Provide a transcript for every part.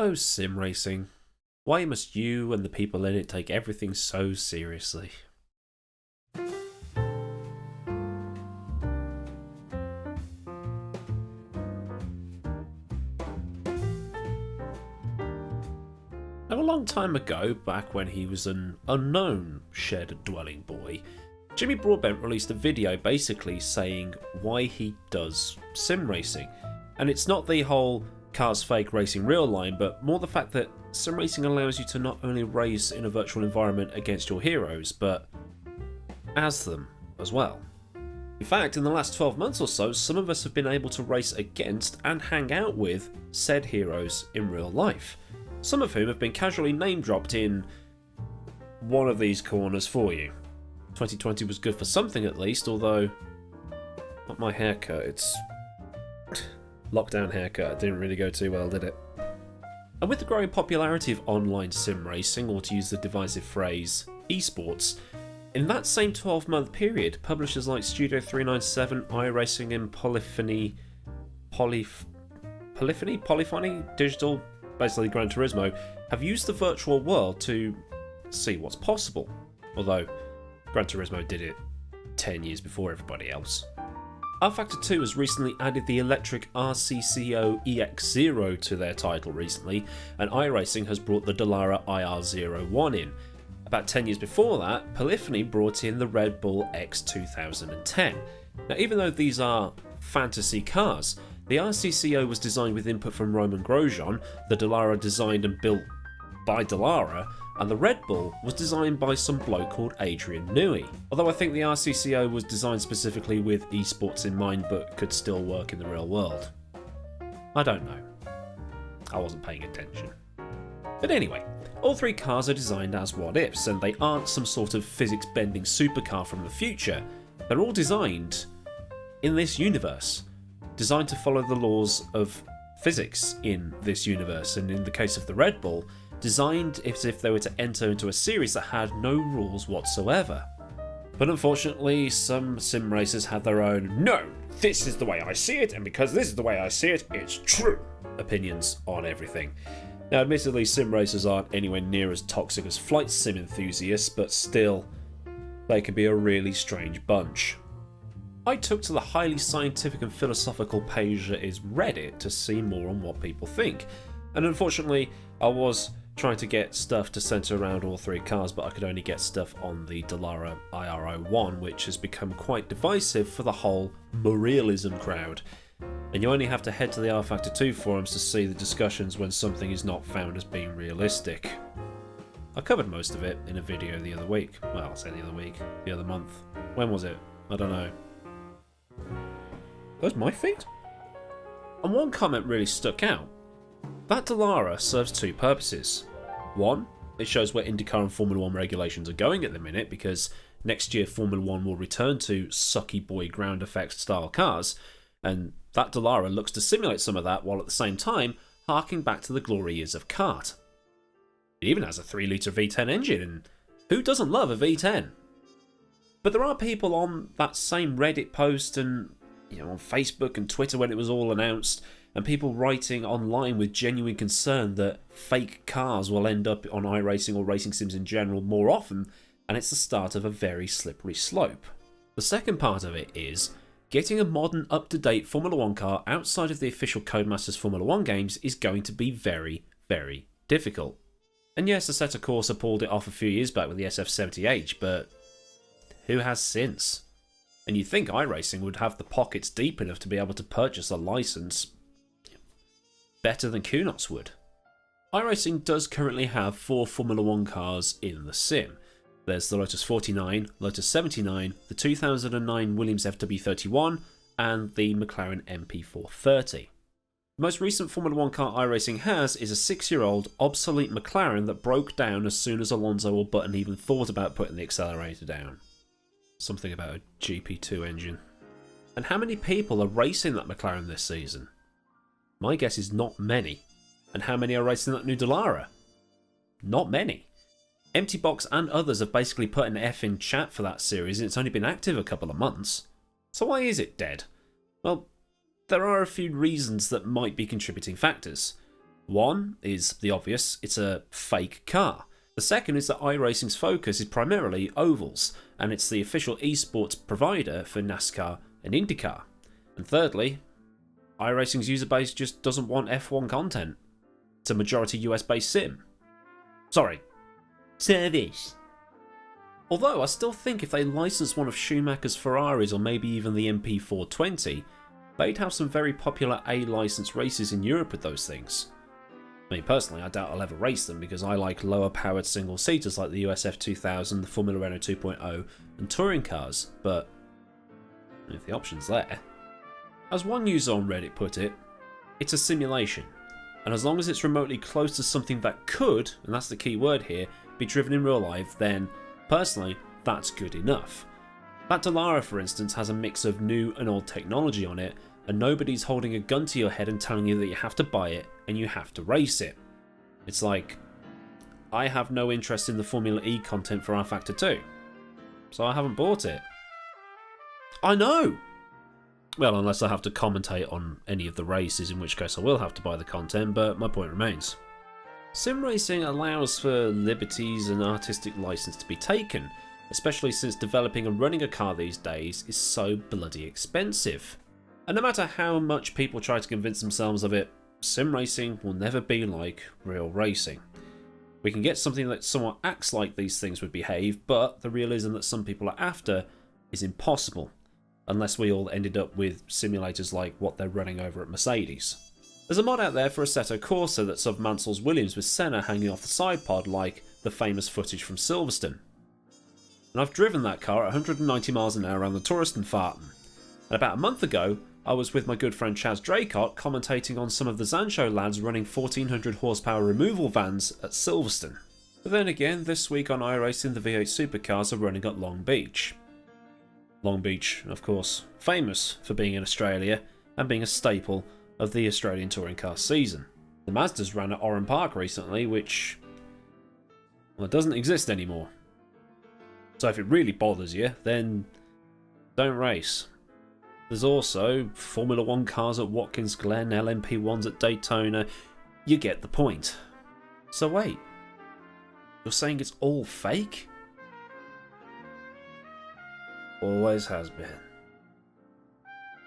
Oh, sim racing. Why must you and the people in it take everything so seriously? Now, a long time ago, back when he was an unknown shared-dwelling boy, Jimmy Broadbent released a video basically saying why he does sim racing. And it's not the whole cars fake racing real line, but more the fact that sim racing allows you to not only race in a virtual environment against your heroes, but as them as well. In fact, in the last 12 months or so, some of us have been able to race against and hang out with said heroes in real life, some of whom have been casually name dropped in one of these corners for you. 2020 was good for something at least, although not my haircut, it's lockdown haircut. It didn't really go too well, did it? And with the growing popularity of online sim racing, or to use the divisive phrase, esports, in that same 12-month period, publishers like Studio 397, iRacing and Polyphony Digital, basically Gran Turismo, have used the virtual world to see what's possible. Although, Gran Turismo did it 10 years before everybody else. rFactor 2 has recently added the electric RCCO EX0 to their title recently, and iRacing has brought the Dallara IR01 in. About 10 years before that, Polyphony brought in the Red Bull X2010. Now, even though these are fantasy cars, the RCCO was designed with input from Roman Grosjean, the Dallara designed and built by Dallara, and the Red Bull was designed by some bloke called Adrian Newey. Although I think the RCCO was designed specifically with esports in mind but could still work in the real world. I don't know. I wasn't paying attention. But anyway, all three cars are designed as what-ifs, and they aren't some sort of physics-bending supercar from the future. They're all designed in this universe, designed to follow the laws of physics in this universe, and in the case of the Red Bull, designed as if they were to enter into a series that had no rules whatsoever. But unfortunately, some sim racers have their own, no, this is the way I see it, and because this is the way I see it, it's true, opinions on everything. Now, admittedly, sim racers aren't anywhere near as toxic as flight sim enthusiasts, but still, they can be a really strange bunch. I took to the highly scientific and philosophical page that is Reddit to see more on what people think, and unfortunately, I was trying to get stuff to centre around all three cars, but I could only get stuff on the Dallara IR01, which has become quite divisive for the whole Morrealism crowd. And you only have to head to the rFactor 2 forums to see the discussions when something is not found as being realistic. I covered most of it in a video the other week. Well, I say the other week, the other month. When was it? I don't know. Those my feet? And one comment really stuck out. That Dallara serves two purposes. One, it shows where IndyCar and Formula 1 regulations are going at the minute, because next year Formula 1 will return to sucky boy ground effects style cars, and that Dallara looks to simulate some of that while at the same time harking back to the glory years of kart. It even has a 3-litre V10 engine, and who doesn't love a V10? But there are people on that same Reddit post and on Facebook and Twitter when it was all announced, and people writing online with genuine concern that fake cars will end up on iRacing or racing sims in general more often, and it's the start of a very slippery slope. The second part of it is, getting a modern, up-to-date Formula 1 car outside of the official Codemasters Formula 1 games is going to be very, very difficult. And yes, Assetto Corsa pulled it off a few years back with the SF70H, but who has since? And you'd think iRacing would have the pockets deep enough to be able to purchase a license better than Kunos would. iRacing does currently have 4 Formula 1 cars in the sim. There's the Lotus 49, Lotus 79, the 2009 Williams FW31, and the McLaren MP430. The most recent Formula 1 car iRacing has is a 6-year-old obsolete McLaren that broke down as soon as Alonso or Button even thought about putting the accelerator down. Something about a GP2 engine. And how many people are racing that McLaren this season? My guess is not many. And how many are racing that new Dallara? Not many. Empty Box and others have basically put an F in chat for that series, and it's only been active a couple of months. So why is it dead? Well, there are a few reasons that might be contributing factors. One is the obvious, it's a fake car. The second is that iRacing's focus is primarily ovals, and it's the official esports provider for NASCAR and IndyCar. And thirdly, iRacing's user base just doesn't want F1 content. It's a majority US based sim. Sorry, service. Although I still think if they licensed one of Schumacher's Ferraris or maybe even the MP420, they'd have some very popular A-licensed races in Europe with those things. I mean, personally, I doubt I'll ever race them because I like lower powered single seaters like the USF 2000, the Formula Renault 2.0 and touring cars, but if the option's there. As one user on Reddit put it, it's a simulation, and as long as it's remotely close to something that could, and that's the key word here, be driven in real life, then personally, that's good enough. That Dallara, for instance, has a mix of new and old technology on it, and nobody's holding a gun to your head and telling you that you have to buy it and you have to race it. It's like, I have no interest in the Formula E content for R-Factor 2, so I haven't bought it. I know! Well, unless I have to commentate on any of the races, in which case I will have to buy the content, but my point remains. Sim racing allows for liberties and artistic license to be taken, especially since developing and running a car these days is so bloody expensive. And no matter how much people try to convince themselves of it, sim racing will never be like real racing. We can get something that somewhat acts like these things would behave, but the realism that some people are after is impossible, unless we all ended up with simulators like what they're running over at Mercedes. There's a mod out there for Assetto Corsa that's of Mansell's Williams with Senna hanging off the side pod like the famous footage from Silverstone. And I've driven that car at 190 miles an hour around the Touristenfahrten. And about a month ago, I was with my good friend Chaz Draycott commentating on some of the Zancho lads running 1400 horsepower removal vans at Silverstone. But then again, this week on iRacing, the V8 supercars are running at Long Beach. Long Beach, of course, famous for being in Australia and being a staple of the Australian touring car season. The Mazdas ran at Oran Park recently, which, well, it doesn't exist anymore. So if it really bothers you, then don't race. There's also Formula 1 cars at Watkins Glen, LMP1s at Daytona. You get the point. So wait, you're saying it's all fake? Always has been.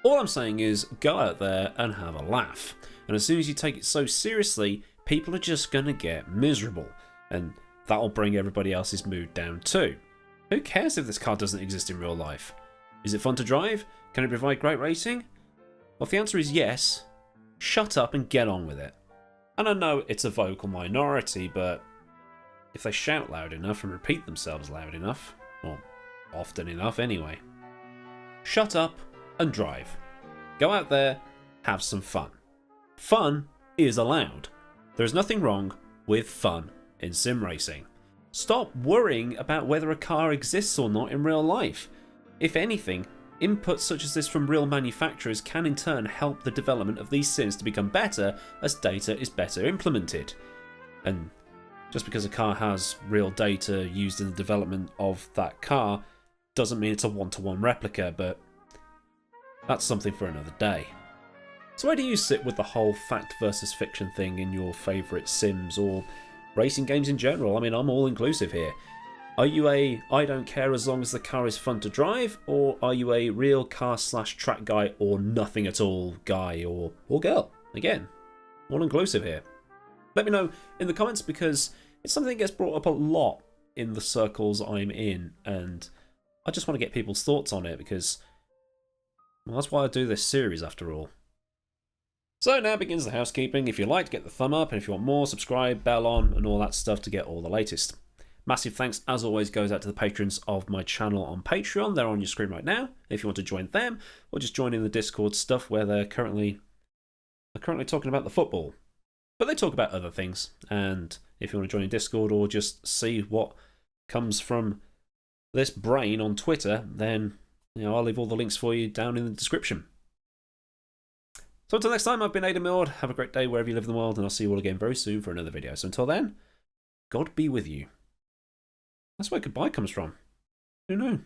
All I'm saying is, go out there and have a laugh. And as soon as you take it so seriously, people are just going to get miserable. And that'll bring everybody else's mood down too. Who cares if this car doesn't exist in real life? Is it fun to drive? Can it provide great racing? Well, if the answer is yes, shut up and get on with it. And I know it's a vocal minority, but if they shout loud enough and repeat themselves loud enough, or often enough anyway, shut up and drive. Go out there, have some fun. Fun is allowed. There's nothing wrong with fun in sim racing. Stop worrying about whether a car exists or not in real life. If anything, inputs such as this from real manufacturers can in turn help the development of these sims to become better as data is better implemented. And just because a car has real data used in the development of that car doesn't mean it's a one-to-one replica, but that's something for another day. So where do you sit with the whole fact versus fiction thing in your favourite sims or racing games in general? I mean, I'm all inclusive here. Are you a I don't care as long as the car is fun to drive, or are you a real car slash track guy or nothing at all guy or girl? Again, all inclusive here. Let me know in the comments because it's something that gets brought up a lot in the circles I'm in, and I just want to get people's thoughts on it because, well, that's why I do this series after all. So now begins the housekeeping. If you liked, get the thumb up, and if you want more, subscribe, bell on, and all that stuff to get all the latest. Massive thanks, as always, goes out to the patrons of my channel on Patreon. They're on your screen right now. If you want to join them, or just join in the Discord stuff where they're currently talking about the football. But they talk about other things. And if you want to join in Discord or just see what comes from this brain on Twitter, then I'll leave all the links for you down in the description. So until next time, I've been Millward. Have a great day wherever you live in the world, and I'll see you all again very soon for another video. So until then, God be with you. That's where goodbye comes from. Who knew?